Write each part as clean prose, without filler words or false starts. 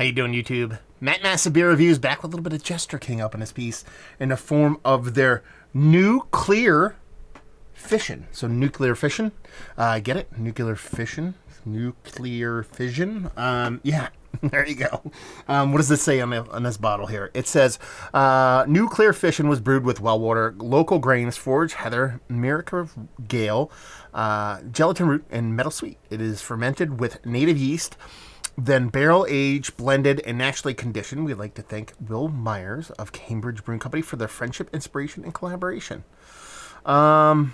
How you doing, YouTube? Matt Massive Beer Reviews back with a little bit of Jester King up in his piece in the form of their nuclear fission. So nuclear fission, get it? Nuclear fission, nuclear fission. Yeah, there you go. What does this say on this bottle here? It says nuclear fission was brewed with well water, local grains, forage heather, America Gale, gelatin root, and metal sweet. It is fermented with native yeast. Then barrel aged, blended, and naturally conditioned. We'd like to thank Will Myers of Cambridge Brewing Company for their friendship, inspiration, and collaboration. Yeah,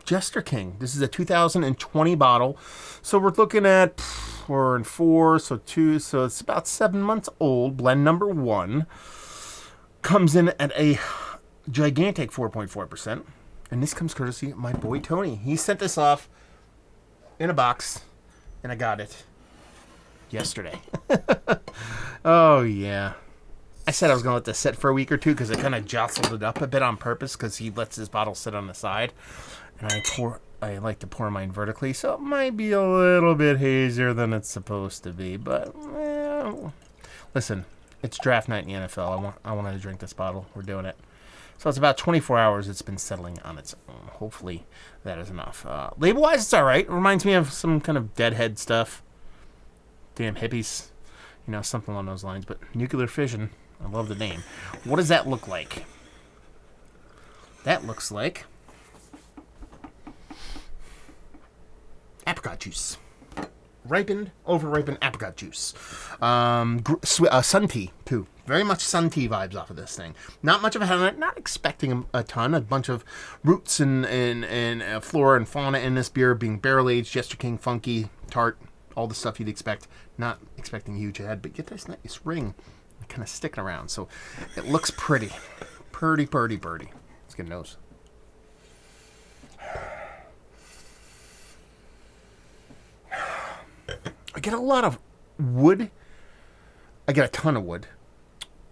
Jester King. This is a 2020 bottle, so we're looking at 4 and 4, so 2, so it's about 7 months old. Blend number 1 comes in at a gigantic 4.4%, and this comes courtesy of my boy Tony. He sent this off in a box. And I got it yesterday. Oh, yeah. I said I was going to let this sit for a week or two because I kind of jostled it up a bit on purpose because he lets his bottle sit on the side. And I like to pour mine vertically, so it might be a little bit hazier than it's supposed to be. But, listen, it's draft night in the NFL. I wanted to drink this bottle. We're doing it. So it's about 24 hours it's been settling on its own. Hopefully that is enough. Label-wise, it's all right. It reminds me of some kind of Deadhead stuff. Damn hippies. You know, something along those lines. But nuclear fission, I love the name. What does that look like? That looks like apricot juice. Ripened, over-ripened apricot juice. Sun tea, too. Very much sun tea vibes off of this thing. Not much of a head, not expecting a ton. A bunch of roots and flora and fauna in this beer, being barrel-aged, Jester King, funky, tart, all the stuff you'd expect. Not expecting a huge head, but get this nice ring kind of sticking around. So it looks pretty. Pretty. Let's get a nose. I get a lot of wood. I get a ton of wood.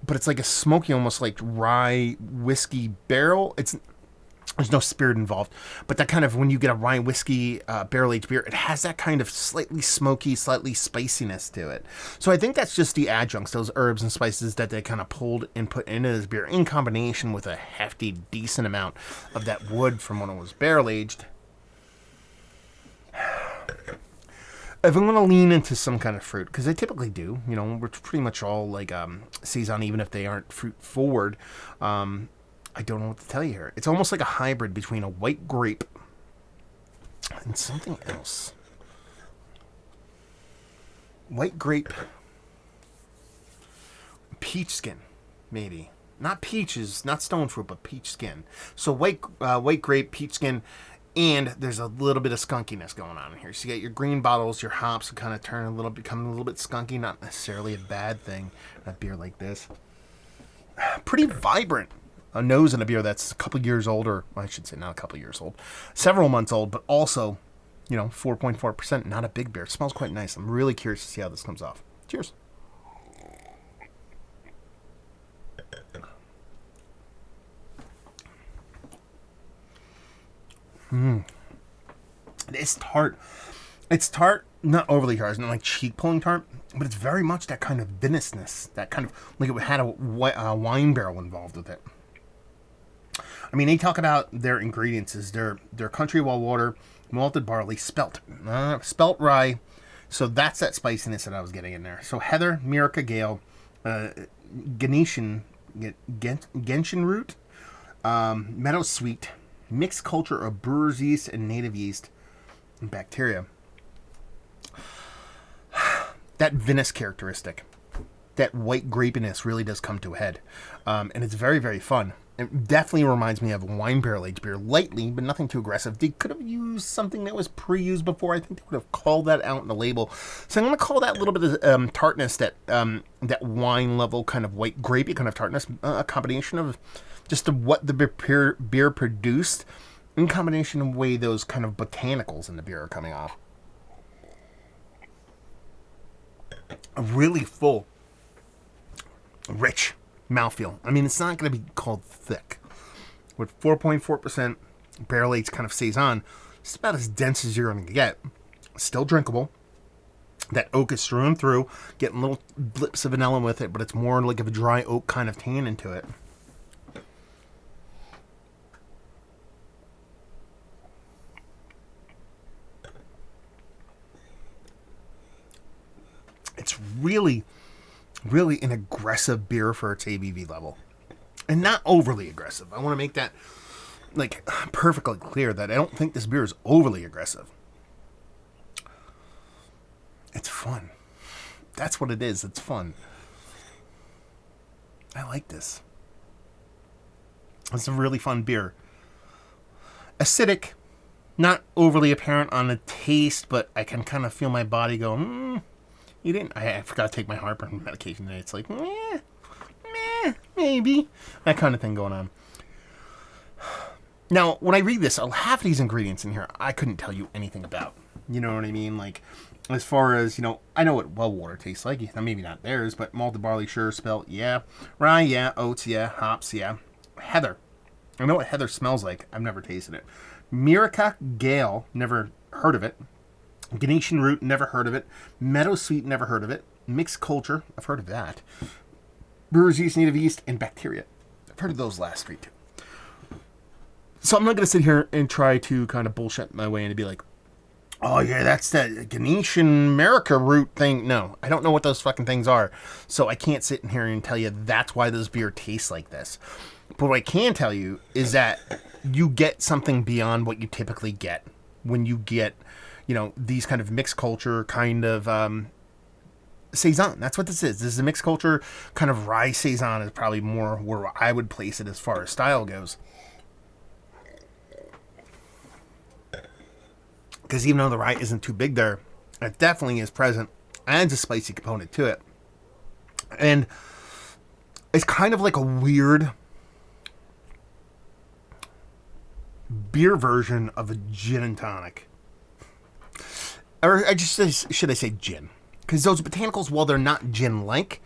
But it's like a smoky, almost like rye whiskey barrel. There's no spirit involved. But that kind of, when you get a rye whiskey barrel-aged beer, it has that kind of slightly smoky, slightly spiciness to it. So I think that's just the adjuncts, those herbs and spices that they kind of pulled and put into this beer in combination with a hefty, decent amount of that wood from when it was barrel-aged. If I'm going to lean into some kind of fruit, because I typically do, you know, we're pretty much all like Saison, even if they aren't fruit forward. I don't know what to tell you here. It's almost like a hybrid between a white grape and something else. White grape, peach skin, maybe. Not peaches, not stone fruit, but peach skin. So white grape, peach skin. And there's a little bit of skunkiness going on in here. So you get your green bottles, your hops kind of become a little bit skunky. Not necessarily a bad thing in a beer like this. Pretty vibrant. A nose in a beer that's a couple years old, or I should say not a couple years old. Several months old, but also, 4.4%. Not a big beer. It smells quite nice. I'm really curious to see how this comes off. Cheers. It's tart. It's tart, not overly tart. It's not like cheek pulling tart, but it's very much that kind of vinousness. That kind of, like it had a wine barrel involved with it. I mean, they talk about their ingredients is their country well water, malted barley, spelt rye. So that's that spiciness that I was getting in there. So heather, America Gale, Gentian root, meadow sweet, mixed culture of brewer's yeast and native yeast and bacteria. That vinous characteristic, that white grapiness really does come to a head. And it's very, very fun. It definitely reminds me of a wine barrel-aged beer. Lightly, but nothing too aggressive. They could have used something that was pre-used before. I think they would have called that out in the label. So I'm going to call that little bit of tartness, that wine level kind of white grapey kind of tartness, a combination of just what the beer produced in combination of the way those kind of botanicals in the beer are coming off. A really full, rich mouthfeel. I mean, it's not going to be called thick. With 4.4% barrel aged kind of Saison, it's about as dense as you're going to get. Still drinkable. That oak is strewn through, getting little blips of vanilla with it, but it's more like of a dry oak kind of tannin to it. It's really, really an aggressive beer for its ABV level. And not overly aggressive. I want to make that like perfectly clear that I don't think this beer is overly aggressive. It's fun. That's what it is. It's fun. I like this. It's a really fun beer. Acidic, not overly apparent on the taste, but I can kind of feel my body go, you didn't. I forgot to take my heartburn medication today. It's like, maybe. That kind of thing going on. Now, when I read this, half of these ingredients in here, I couldn't tell you anything about. You know what I mean? Like, as far as, I know what well water tastes like. Maybe not theirs, but malted barley, sure, spelt, yeah. Rye, yeah. Oats, yeah. Hops, yeah. Heather. I know what heather smells like. I've never tasted it. Miraca Gale, never heard of it. Ganetian root, never heard of it. Meadowsweet, never heard of it. Mixed culture, I've heard of that. Brewer's yeast, native yeast, and bacteria. I've heard of those last three too. So I'm not going to sit here and try to kind of bullshit my way in and be like, oh yeah, that's that Ganetian America root thing. No, I don't know what those fucking things are. So I can't sit in here and tell you that's why this beer tastes like this. But what I can tell you is that you get something beyond what you typically get when you get, these kind of mixed culture kind of Saison. That's what this is. This is a mixed culture kind of rye Saison is probably more where I would place it as far as style goes. Because even though the rye isn't too big there, it definitely is present. Adds a spicy component to it. And it's kind of like a weird beer version of a gin and tonic. Or should I say gin? Because those botanicals, while they're not gin-like,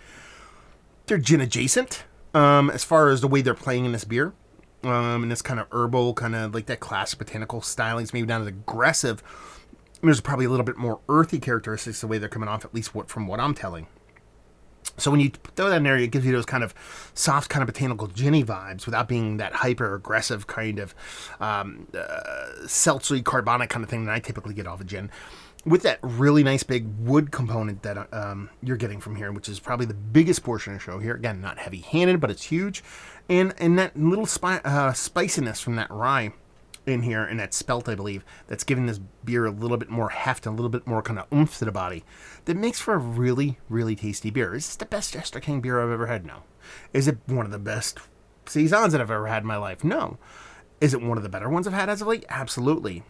they're gin adjacent. As far as the way they're playing in this beer. And this kind of herbal, kind of like that classic botanical stylings, maybe not as aggressive. There's probably a little bit more earthy characteristics the way they're coming off, at least from what I'm telling. So when you throw that in there, it gives you those kind of soft, kind of botanical ginny vibes without being that hyper aggressive kind of seltzery, carbonic kind of thing that I typically get off of gin. With that really nice big wood component that you're getting from here, which is probably the biggest portion of the show here. Again, not heavy-handed, but it's huge. And that little spiciness from that rye in here, and that spelt, I believe, that's giving this beer a little bit more heft, a little bit more kind of oomph to the body. That makes for a really, really tasty beer. Is this the best Jester King beer I've ever had? No. Is it one of the best Saisons that I've ever had in my life? No. Is it one of the better ones I've had as of late? Absolutely.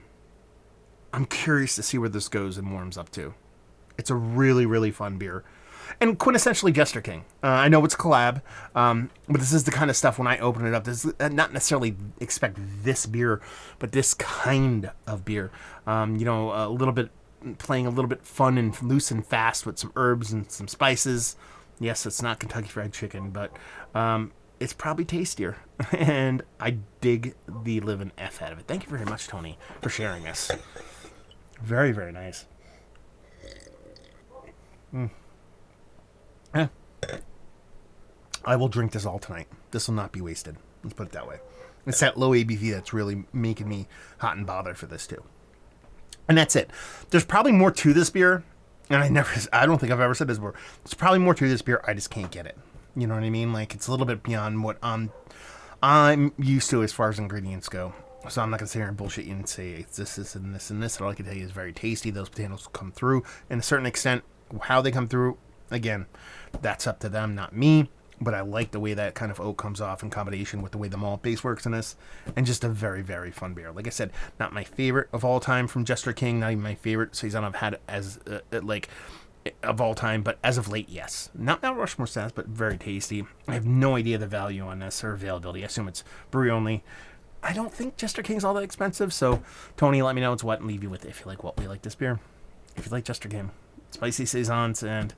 I'm curious to see where this goes and warms up to. It's a really, really fun beer. And quintessentially Jester King. I know it's a collab, but this is the kind of stuff when I open it up, this is not necessarily expect this beer, but this kind of beer. A little bit, playing a little bit fun and loose and fast with some herbs and some spices. Yes, it's not Kentucky Fried Chicken, but it's probably tastier. And I dig the living F out of it. Thank you very much, Tony, for sharing this. Very, very nice. I will drink this all tonight. This will not be wasted. Let's put it that way. It's that low ABV that's really making me hot and bothered for this too. And that's it. There's probably more to this beer. And I don't think I've ever said this before. There's probably more to this beer. I just can't get it. You know what I mean? Like, it's a little bit beyond what I'm used to as far as ingredients go. So I'm not going to sit here and bullshit you and say it's this, and this, and this. All I can tell you is very tasty. Those potatoes come through. And to a certain extent, how they come through, again, that's up to them, not me. But I like the way that kind of oak comes off in combination with the way the malt base works in this. And just a very, very fun beer. Like I said, not my favorite of all time from Jester King. Not even my favorite Saison I've had as, of all time. But as of late, yes. Not Mount Rushmore status, but very tasty. I have no idea the value on this or availability. I assume it's brewery only. I don't think Jester King's all that expensive. So, Tony, let me know it's what and leave you with it if you like what we like this beer. If you like Jester King. Spicy Saisons and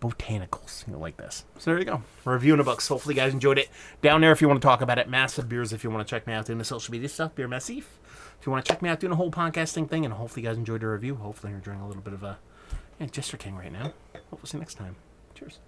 botanicals. You'll like this. So there you go. Reviewing the books. Hopefully you guys enjoyed it. Down there if you want to talk about it. Massive Beers if you want to check me out doing the social media stuff. Beer Massif. If you want to check me out doing the whole podcasting thing. And hopefully you guys enjoyed the review. Hopefully you're enjoying a little bit of a, Yeah, Jester King right now. Hope we'll see you next time. Cheers.